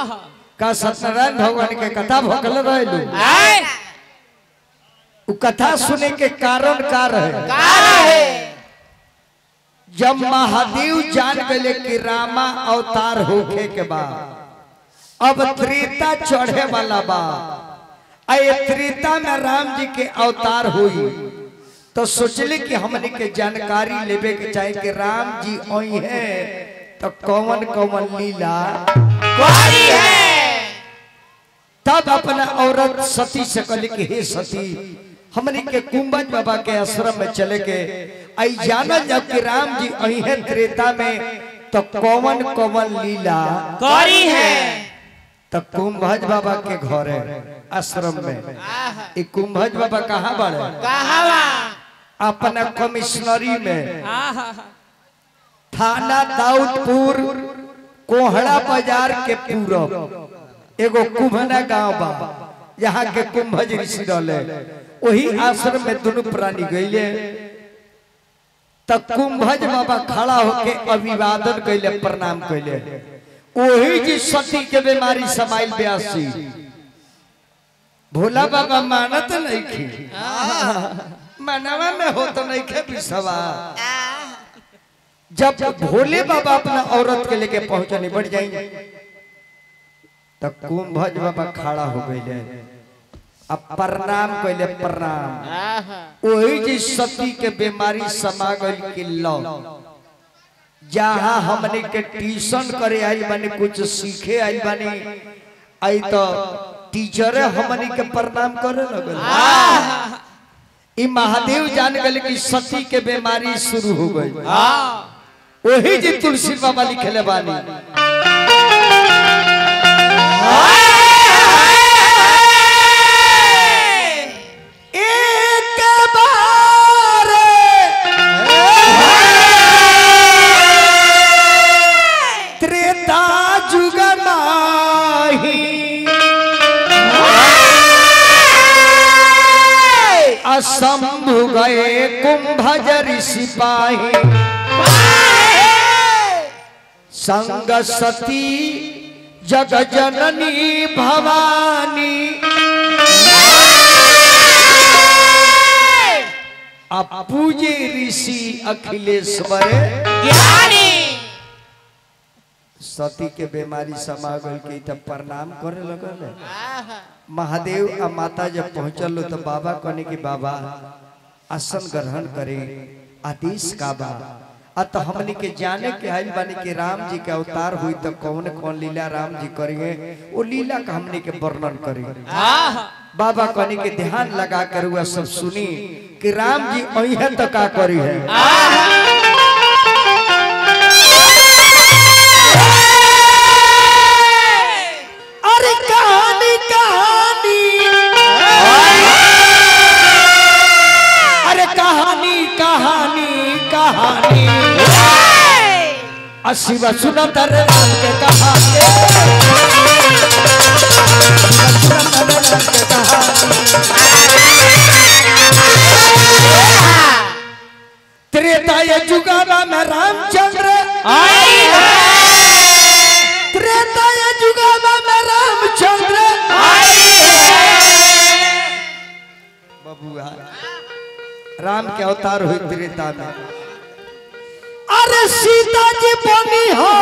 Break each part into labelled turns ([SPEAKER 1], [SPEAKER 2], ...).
[SPEAKER 1] का सत्यनारायण भगवान के कथा भोकल रहलू उ कथा सुने के कारण का रहे जब महादेव जान गए कि रामा अवतार होखे के बाद अब त्रेता चढ़े वाला बा त्रेता में राम जी के अवतार हुई तो सोचले कि हमने के जानकारी लेवे के चाहे कि राम जी आई है तो कौन कौन लीला करी है। तब अपना औरत सती से कहले कि हे सती हमने के कुंभज बाबा के आश्रम में चले के आई जानल जब कि राम जी आई है त्रेता में तो कौन कौन लीला
[SPEAKER 2] करी है।
[SPEAKER 1] तो कुंभज बाबा के घर है आश्रम में। एक कुंभज बाबा कहाँ बड़े अपना कमिश्नरी में थाना दाऊदपुर कोहड़ा बाजार के पूरब एगो कुम्भना गांव बा यहाँ के कुंभज ऋषि रहले वही आश्रम में दोनों प्राणी गईले तब कुंभज बाबा खड़ा होके अभिवादन कैले प्रणाम कैले। वही जी सती के बीमारी समाइल ब्यासी भोला बाबा मानत नहीं खी मनवा में हो तो नहीं खे बिसवा। जब भोले बाबा अपना औरत के लेके पहुंचने बढ़ जाएंगे तब कुंभज बाबा खड़ा हो गए अब प्रणाम कैले प्रणाम। वही जी सती के बीमारी समा गई कि लो जहाँ हमने के ट्यूशन करे आई बनी कुछ सीखे आई बनी आई तो टीचर हमने के प्रणाम करे लगल। ई महादेव जान गए कि सती के बीमारी शुरू हो गई। वही जी तुलसी बाबा लिखले बानी एक बार त्रेता जुग माही असंभु गए कुंभज ऋषि पाही संग सती जग जननी भवानी पूजे ऋषि अखिलेश्वर ज्ञानी। सती के बीमारी समा गई के तब प्रणाम करे लगल। महादेव आ माता जब पहुंचल तो बाबा कहने की बाबा आसन ग्रहण करे आदेश का बा तो हमने के जाने के आइल बानी कि राम जी के अवतार हुई तो कौन कौन लीला राम जी करेंगे वो लीला का हमने के वर्णन करेंगे। बाबा कहने के ध्यान लगा कर हुआ सब सुनी कि राम जी आई है तो का करी है। अरे कहानी कहानी अरे कहानी कहानी कहानी शिव सुनो तर राम के कहानी त्रेता युगा में रामचंद्र त्रेता युगा में रामचंद्र बबुआ राम के अवतार हुई त्रेता में। अरे सीता जी बनी हो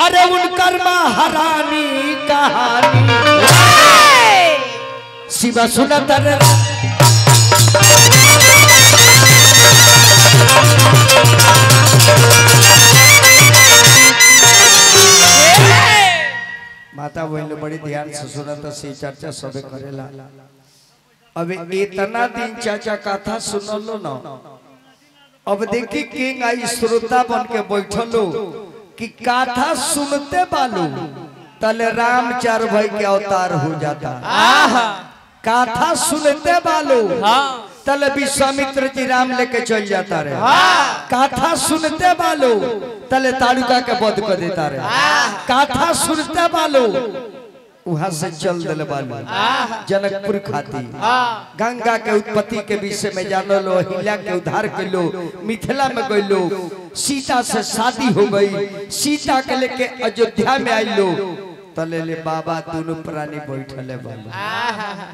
[SPEAKER 1] अरे उनकर महारानी कहानी शिवा सुनत माता बहन बड़ी ध्यान से सुनता से चर्चा सबे करेला। अब इतना दिन चाचा कथा सुनलो ना अब देखी किंग आई श्रोता बन के बैठलो कि कथा सुनते बालू तले राम चार भाई के अवतार हो जाता। कथा सुनते बालू तले विश्वामित्र जी राम लेके चल जाता रहे। कथा सुनते बालू तले ताड़ुका के वध कर देता रहे। कथा सुनते बालू वहां से चल दिल बालू जनकपुर खाती गंगा के उत्पत्ति के विषय में जानो लो हिला के उद्धार कर लो मिथिला में गई लो सीता से शादी हो गई सीता के लेके अयोध्या में आई लो तले ले बाबा दोनों प्राणी बैठले बाबा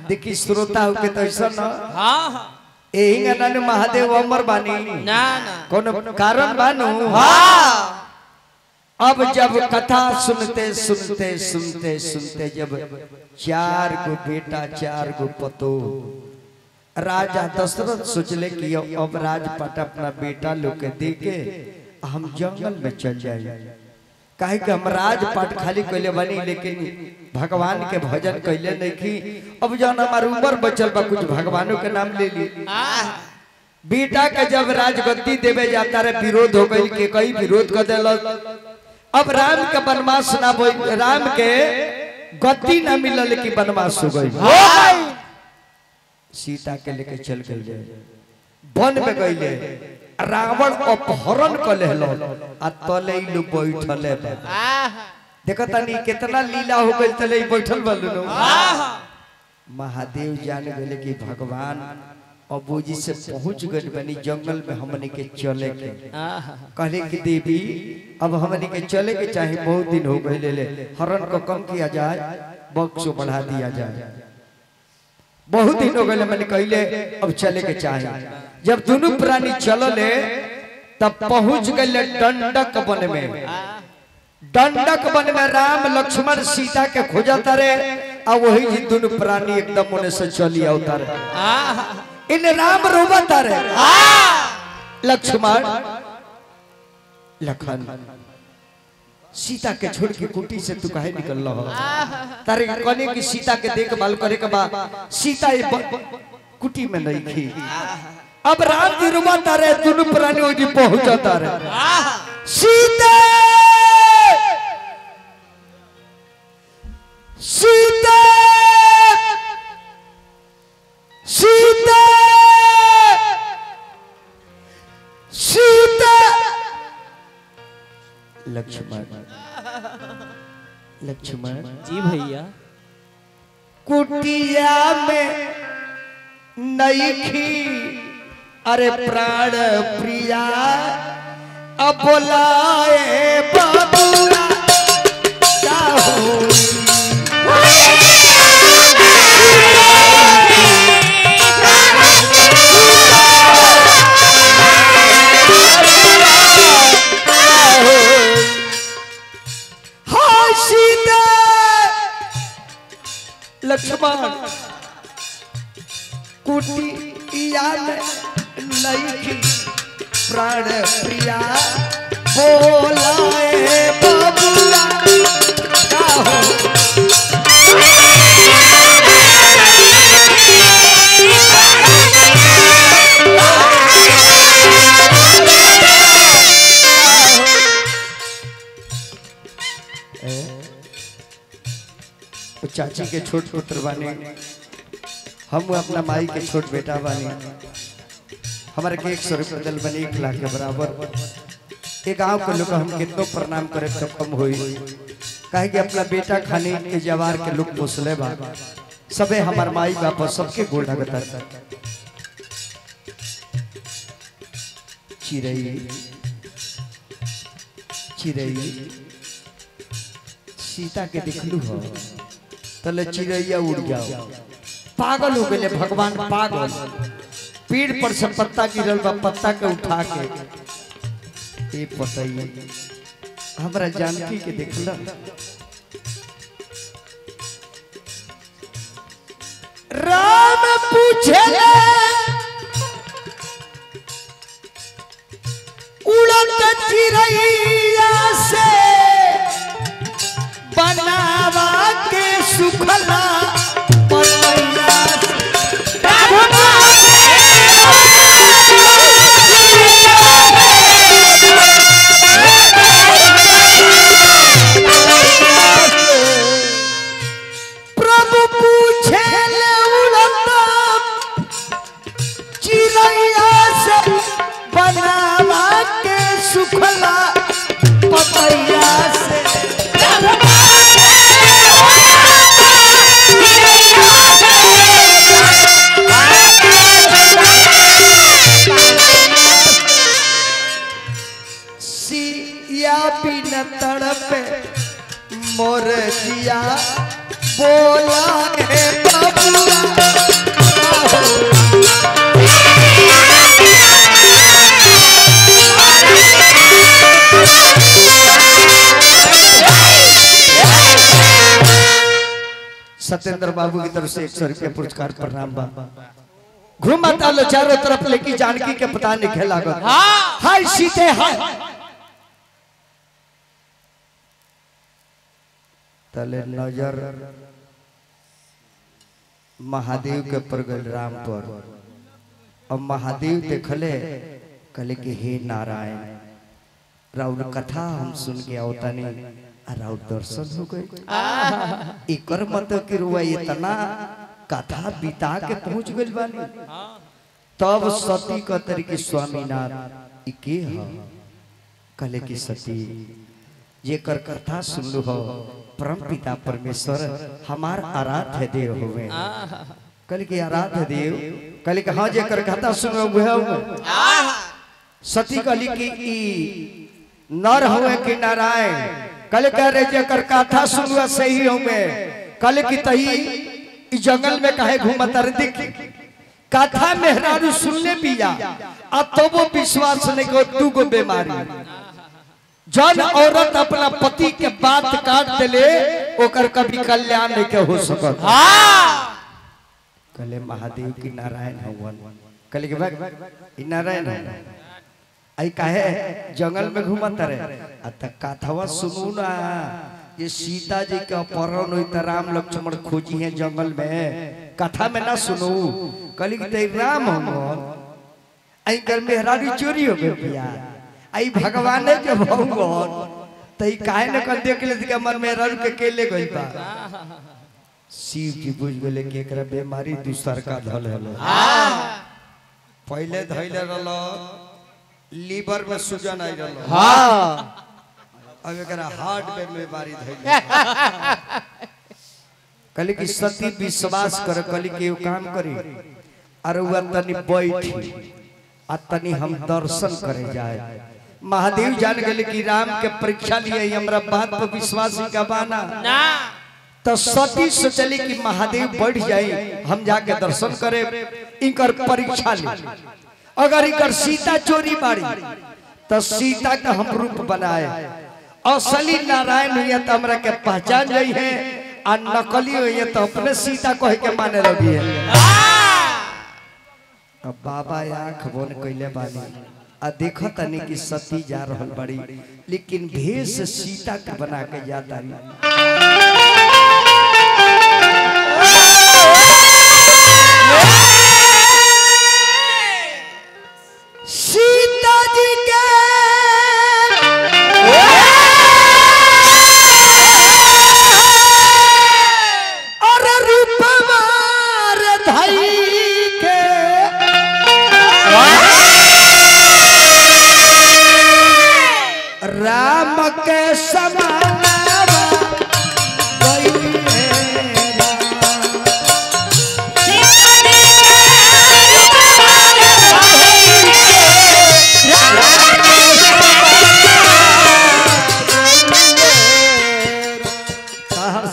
[SPEAKER 1] देखी श्रोता हो के तो ऐसा ना हां एही गनन महादेव अमर बानी ना कोनो कारण बानू हां अब जब कथा सुनते सुनते सुनते सुनते जब 4 गो बेटा 4 गो पतो राजा दशरथ सोचले कि अब राजपाट अपना बेटा लोग के दे के हम जंगल में चल जाए काहे कि हम राजपाट खाली कइले बनी लेकिन भगवान के भजन कइले नहीं की अब जौन हमार उम्र बचल बा कुछ भगवानों के नाम ले ली बेटा के जब राजगद्दी देवे जाता रे विरोध हो गई के कई विरोध कर देलक अब राम के वनवास ना राम के गद्दी ना मिलल लेकिन वनवास हो गई सीता के लेके चल गए वन में गईले रावण अपहरण कर लेलो आ तले लोग बैठले देखो तनी कितना लीला हो गई तले बैठल बलनो महादेव जान गए कि भगवान अबू जी से पहुंच गए बनी जंगल में हमने के चले के कहले कि देवी अब हमने के चले के चाहे बहुत दिन हो गए ले हरण को कम किया जाए बक्सो बढ़ा दिया जाए बहुत दिन हो गए मैंने कहले अब चले के चाहे जब दोनों प्राणी चलले तब पहुंच गए दंडक वन में दंडक वन में राम लक्ष्मण सीता के खोजता रे आ वही जी दोनों प्राणी एकदम उन्हें से चली आवता रे इन राम रोबता रे लक्ष्मण लखन सीता के छोड़ के कुटी से तू काहे निकल रहा तारे कने की सीता के देखभाल करे के बाद सीता कुटी में नहीं थी अब राम जी रुमाता रहे दोनों प्राणी ओजी पहुंचाता रहे सीता सीता सीता सीता लक्ष्मण लक्ष्मण
[SPEAKER 2] जी भैया
[SPEAKER 1] कुटिया में नहीं खी अरे प्राण प्रिया अब बोलाए बाबूला क्या लक्ष्मण कुटिया में नहीं प्राण प्रिया बोलाए बाबूला का हो चाची के छोट पुत्र बानी हम अपना माई के छोट बेटा बानी हमारे के 100 रुपये दल बनी 1 लाख के बराबर एक गांव के लोग हम कितनो प्रणाम करे तो कम होई काहे कि अपना बेटा खाने के जवार के लोग मुसले बा सबे हमार माई बाप सबके गोड़ लगता चिरई चिरई सीता के दिखलू हो तले चिड़ैया उड़ जाओ पागल हो गए भगवान पागल पेड़ पर से पत्ता गिरल बा पत्ता के उठा के ए पतई हमरा जानकी के देखला राम पूछे उड़त चिड़ैया से बनावा के सुखला प्रभु पूछे चिड़ैया से बनावा के सुखला पतैया से बोला है बबुआ सत्येंद्र बाबू की तरफ से 100 रुपया पुरस्कार प्रणाम बा। घूमता लो चारों तरफ लेकी जानकी के पता नहीं खेला गो हाय सीते हाय तले नजर महादेव के पर गल राम पर अब महादेव देखले कहले कि हे नारायण राउर कथा हम सुन के आवतानी राउर दर्शन हो गए इकर मतलब कि रुआ इतना कथा बिता के पहुंच गइल बानी तब सती कहतरी कि स्वामीनाथ ई के ह कहले कि सती जेकर कथा सुनलु हो परम पिता परमेश्वर हमार आराध्य देव होवे कहले कि आराध्य देव कहले कि हां जेकर कथा सुनो वह सती कहली कि ई नर होवे कि नारायण कहले कह रे जेकर कथा सुनवा सही होवे कहले कि तही ई जंगल में काहे घूमत रे देख कथा मेहरारू सुनले पिया आ तो वो विश्वास नहीं को तू को बीमारी जन औरत अपना पति के बात काट देले ओकर कभी कल्याण नहीं के हो सकत कहले महादेव की नारायण भगवान कहले कि भाई ई नारायण है आई काहे जंगल में घूमत रहे आ त कथावा सुनू ना ये सीता जी के अपहरण हुई त राम लक्ष्मण खोजी हैं जंगल में कथा में ना सुनू कहली कि ते राम हम आई घर में हरारी चोरी हो गई पिया आई भगवान के भगवान तई काहे न कर देख ले के मन में रर के केले गई बा शिव जी बुझ गेले कि एकरा बीमारी दूसर का धल हलो पहले धइले रहलो लीवर में सूजन आई रहलो हां अब एकरा हार्ट में बीमारी धइले कहली कि सती विश्वास कर कहली कि यो काम करी अरे वो तनी बैठी आ तनी हम दर्शन करे जाए महादेव जान गए कि राम के परीक्षा लिए हमरा बात पर विश्वास का बाना ना तो सती सोचली कि महादेव बढ़ जाए हम जाके दर्शन करे इनकर परीक्षा ले अगर इनकर सीता चोरी बाड़ी तो सीता का हम रूप बनाए असली नारायण हुई तो हमरा के पहचान जाई है और नकली हुई तो अपने सीता कह के माने लगी है अब बाबा आंख बोन कइले बानी आ देखो तनी कि सती जा रहल बड़ी लेकिन भेष सीता के बना के जाता सीता जी के और रूपवार धई के राम के समानावा गई है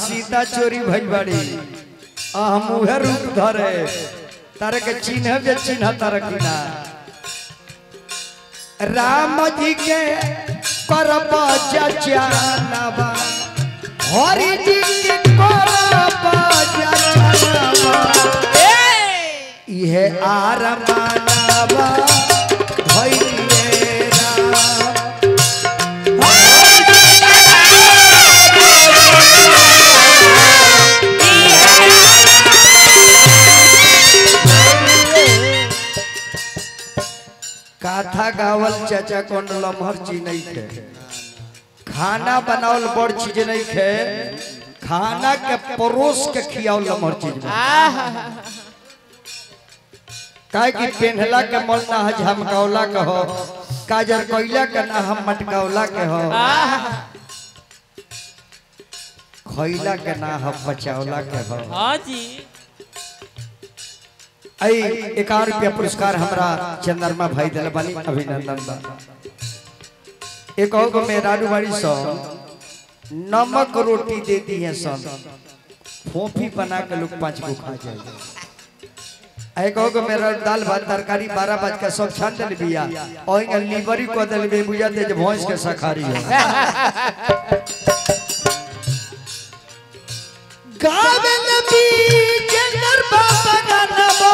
[SPEAKER 1] सीता चोरी भइल बाड़ी हम उहे रूप धरे तारे के चिन्ह जे चिन्ह तारे किना राम जी के करब जचानवा हरि जी के करब जचानवा इहे आरमानवा भइले राम कथा गावल चाचा कौन लमहर चीज नहीं थे खाना बनावल बड़ चीज नहीं थे खाना के परोस के खियावल लमहर चीज काहे कि पेन्हला के मोल ना झमकावला के हो काजर कोइला के ना हम मटकावला के हो खइला के ना हम बचावला के हो हां जी आई 1 रुपया पुरस्कार हमरा चंद्रमा भाई दिल बानी अभिनंदन बा एक हो मेहरारू बाड़ी सो नमक रोटी देती है सन फोफी बना के लोग 5 को खा जाए। कहो मेरा दाल भात तरकारी 12 बज के सब छान दिल बिया और लीवरी को दिल बे बुझाते जे भैंस के सखारी है। गावे नबी जंगर बाबा गानवा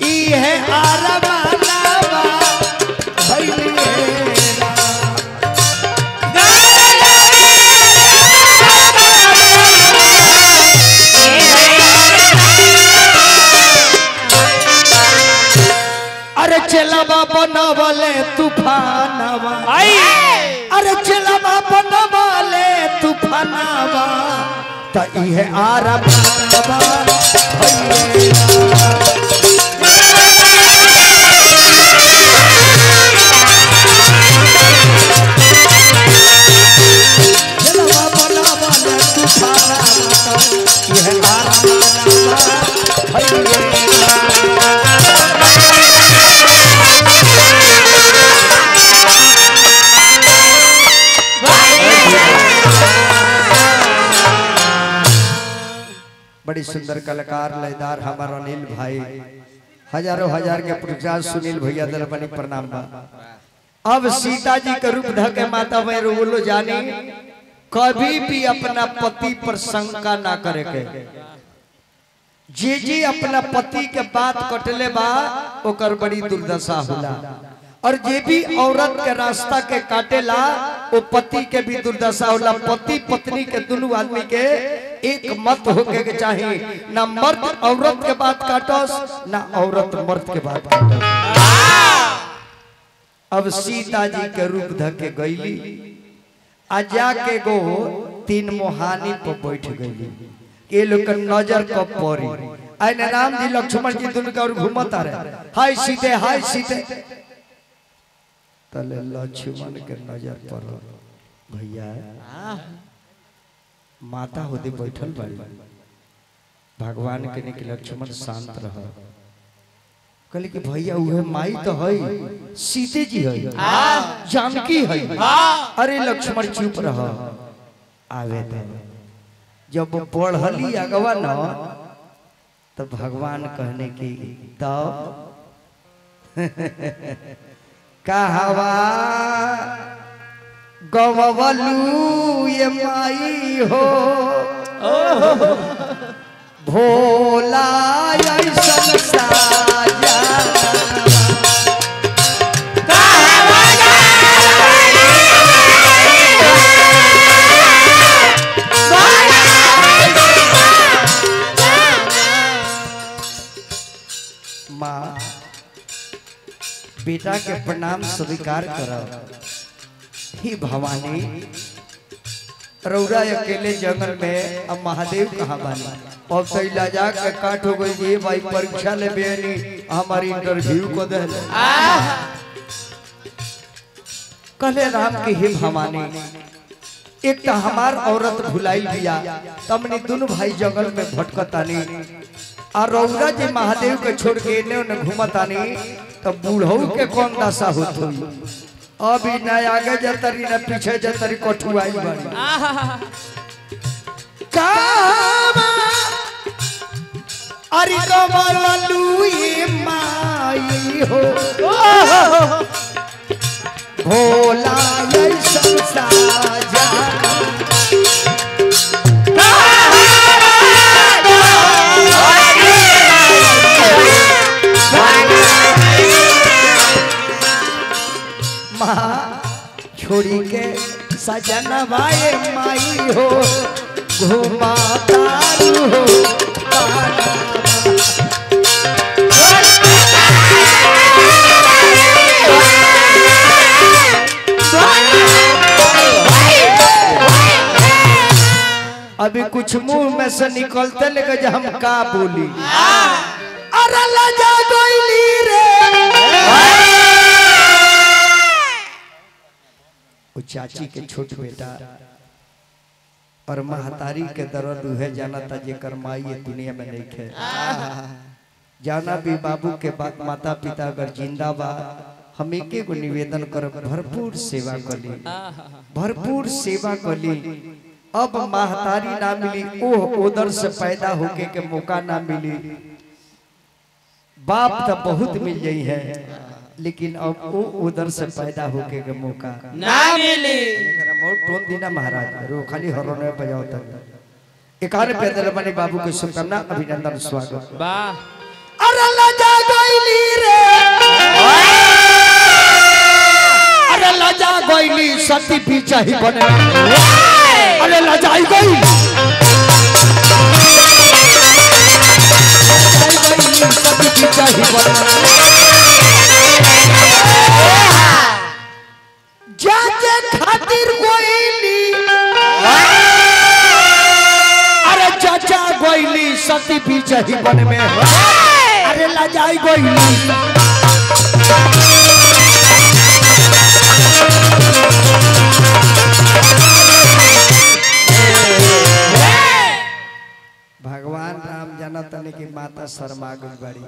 [SPEAKER 1] ई है आरमानवा भइले चलवा बनवले तूफानवा अरे चलवा बनवले तूफानवा त इहे आरमानवा चलवा बनवले तूफानवा इहे आरमानवा बड़ी सुंदर कलाकार लयदार हमारा अनिल भाई हजारों हजार के पुरस्कार सुनील भैया दल बनी प्रणाम बा। अब सीता जी के रूप धर के माता में बोलो जानी कभी भी अपना पति पर शंका ना करे के जी अपना पति के बात कटले बा ओकर बड़ी दुर्दशा होला और जे भी औरत के रास्ता के काटेला वो पति के भी दुर्दशा होला। पति पत्नी के दोनों आदमी के एक मत होके के चाहिए ना मर्द औरत के बात काटस ना औरत मर्द के बात काटस। अब सीता जी के रूप धके गईली आ जाके गो 3 मोहानी पर बैठ गईली के लोग नजर कब पड़ी आने राम जी लक्ष्मण जी दोनों का घूमता रहे हाय सीते तले लक्ष्मण के नजर पर भैया माता होते बैठल बाड़ी भगवान के निकल लक्ष्मण शांत रह कहले कि भैया उहे माई तो है सीते जी है जानकी है। अरे लक्ष्मण चुप रह आवे दे जब बढ़ली अगवा न तो भगवान कहने की तब कहवा गवलू ये माई हो भोला ऐसन साजा माँ बेटा के प्रणाम स्वीकार करो। ही भवानी रौरा अकेले जंगल में अब महादेव कहाँ बानी और तैला जा के काट हो गई ये भाई परीक्षा ले बेनी हमारी इंटरव्यू को दे कहले राम की ही भवानी एक तो हमार औरत भुलाई दिया तमने दोनों भाई जंगल में भटकतानी और रौरा जी महादेव के छोड़ के ने घूमतानी तब बूढ़ऊ के कौन दशा होत हुई अभी न आगे जतरी न पीछे जतरी कोठुआई बाड़ी कामा अरे कमलू ये माई हो भोला ऐसन साजा छोड़ी के सजन भाई माई हो घुमातारू हो अभी कुछ मुंह में से निकलते लगे जो हम का बोली अरे लजा गोइली रे वो चाची के छोट बेटा और महतारी के दर्द उहे जाना था जेकर माई ये दुनिया में नहीं खे जाना भी बाबू के बाद माता पिता अगर जिंदा बा हम एक निवेदन कर भरपूर सेवा कली अब महतारी ना मिली, ओह उधर से पैदा होके के मौका ना मिली। बाप तो बहुत मिल गई है, लेकिन अब वो उधर से पैदा होके के मौका
[SPEAKER 2] ना मिली।
[SPEAKER 1] टोन दीना महाराज रो खाली हरों में बजाओ तक। एकान पैदल बने बाबू के शुभकामना, अभिनंदन, स्वागत।
[SPEAKER 2] वाह।
[SPEAKER 1] अरे लजा गईली रे, अरे लजा गईली सती पीछा ही बने, अरे लजाई गई सती पीछा ही बने। जाके खातिर गईली, अरे चाचा गईली सती पीछा ही बने में, अरे लजाई गईली। भगवान राम जाना तने की माता शर्मा गई बड़ी,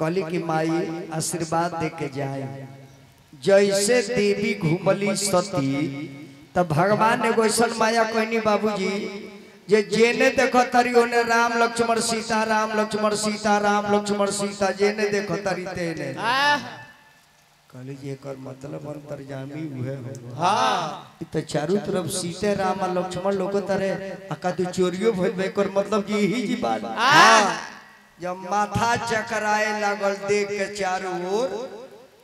[SPEAKER 1] कली की माई आशीर्वाद दे के जाए। जैसे देवी घूमली सती तब भगवान ने वैसन माया कहनी बाबूजी जे जेने देखो तरी ओने राम लक्ष्मण सीता, राम लक्ष्मण सीता, राम लक्ष्मण सीता, जेने देखो तरी तेने। कहली जी एकर मतलब अंतर्यामी हुए हो।
[SPEAKER 2] हाँ
[SPEAKER 1] तो चारों तरफ सीते राम और लक्ष्मण लोग तरे अका तो चोरियो भइल, एकर मतलब जी ही जी बात। जब माथा चकराए लागल देख के चारों ओर,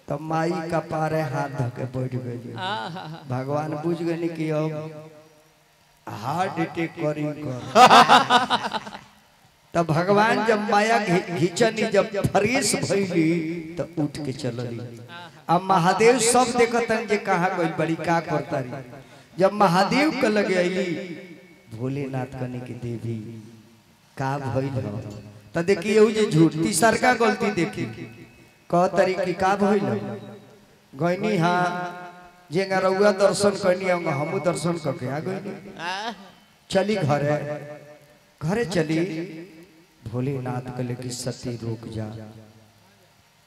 [SPEAKER 1] तो माई का पारे हाथ धके बैठ गई। भगवान बुझ गए कि अब हार्ट अटैक करी कर। तब भगवान जब माया घिचनी जब फ्रेश भइली तो उठ के चलली। अब महादेव सब देखतन जे कहा गई बड़ी का करतारी। जब महादेव के लगे अली भोलेनाथ कने की देवी का भइल हो, त देखी यू जे झूठ तीसर का गलती देखी कह तरीके का भइल गईनी। हाँ जेंगा रउआ दर्शन करनी हम दर्शन करके आ गई। चली घरे, घरे चली। भोलेनाथ कले की सती रोक जा,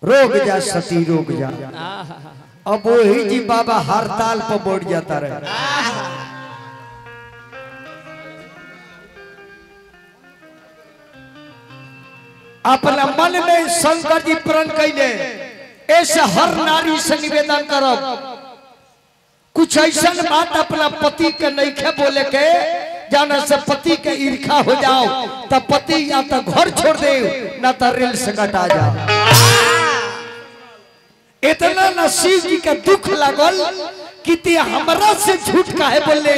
[SPEAKER 1] रोक जा सती रोक जा। अब वही जी बाबा हड़ताल पर बैठ जाता रहे। अपना मन में शंकर जी प्रण कैले, ऐसे हर नारी से निवेदन करब कुछ ऐसा बात अपना पति के नहीं बोले के जाना से पति के ईर्खा हो जाओ, तब पति या तो घर छोड़ दे ना तो रेल से कटा जाओ। इतना न शिव जी के दुख लगल कि ते हमरा से झूठ काहे बोले,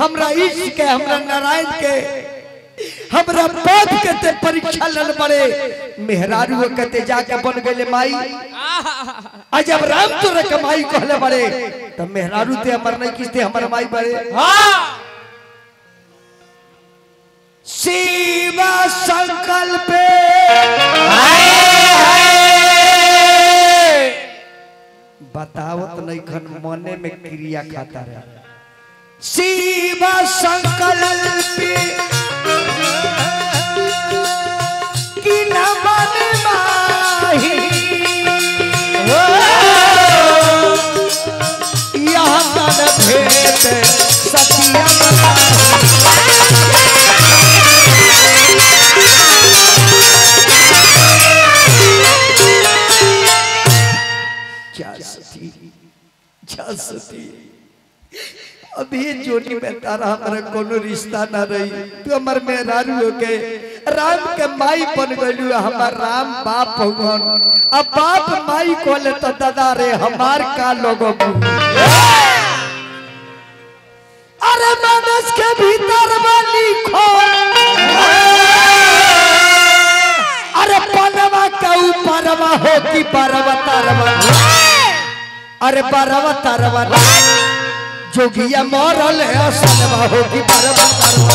[SPEAKER 1] हमरा ईश के, हमरा नारायण के, हमरा बाप के ते परीक्षा लल पड़े। मेहरारू कहते जाके बन गए माई। जब राम तोरे के माई कहले बड़े तब मेहरारू ते हमर नहीं किसते हमर माई बड़े। शिव संकल्प बतावत नहीं खन मने में क्रिया खाता रहे। शिव संकल्प की न मन माही, यहाँ तन भेद सतिया सती। अभी जोनी में तारा हमारा कोनो रिश्ता ना रही, तू हमार मेहरारू होके राम के माई बन गई। हमार राम बाप भगवान, अब बाप माई कोले तो दादा रे हमार का लोगों को। अरे मानस के भीतर वाली खो, अरे पनवा का ऊपरवा हो कि परवा तरवा, अरे परवा तरवा जोगिया मरल है असलवा हो कि परवा तरवा।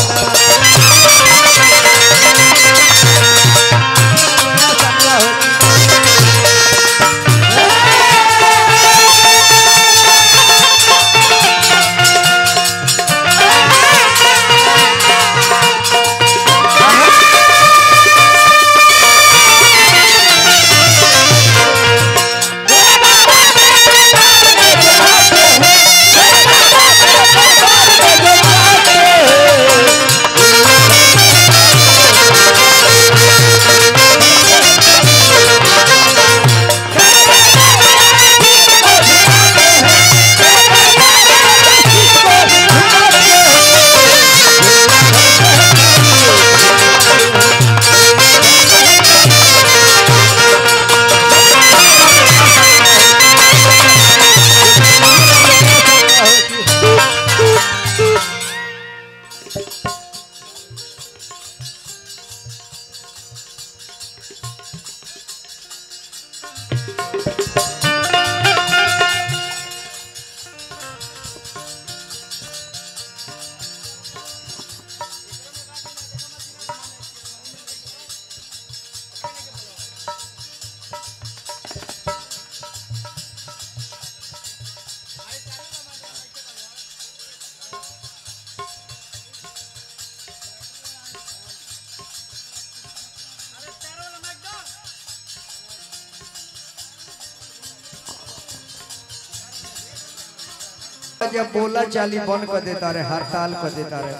[SPEAKER 1] जब बोला चाली बंद कर देता रहे, हड़ताल कर देता रहे।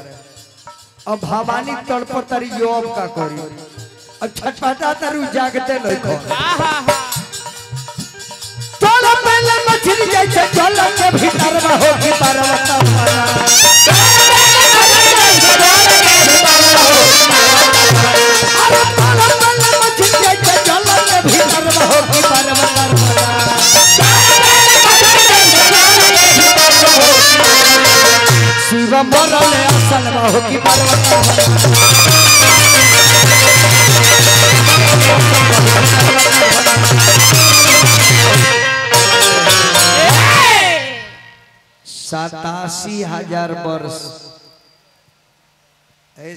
[SPEAKER 1] अब भवानी तड़प तरी जो अब का करी, अब छटपटा तरु जागते नहीं खो। चलो पहले मछली जैसे चलो के भीतर में हो की पर्वत मना। अरे चलो पहले मछली जैसे चलो के भीतर में हो की पर्वत मना। शिव मरले असल हो की पर्वत सतासी हजार वर्ष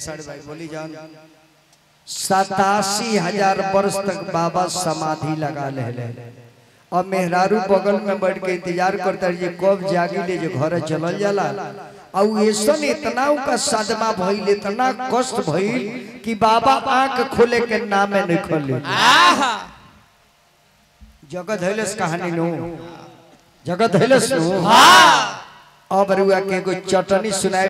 [SPEAKER 1] साढ़े भाई बोली जान 87,000 वर्ष तक बाबा समाधि लगा ले। और मेहरारू बगल में बैठ के इंतजार करता है कब जागी ले जो घर चलल जाला। और ऐसन इतना का सदमा भइल, इतना कष्ट भइल कि बाबा आंख खोले के नाम में नहीं खोले। जगत धैलस कहानी नो, जगत धैलस नो। अब रुआ के एगो चटनी सुनाए।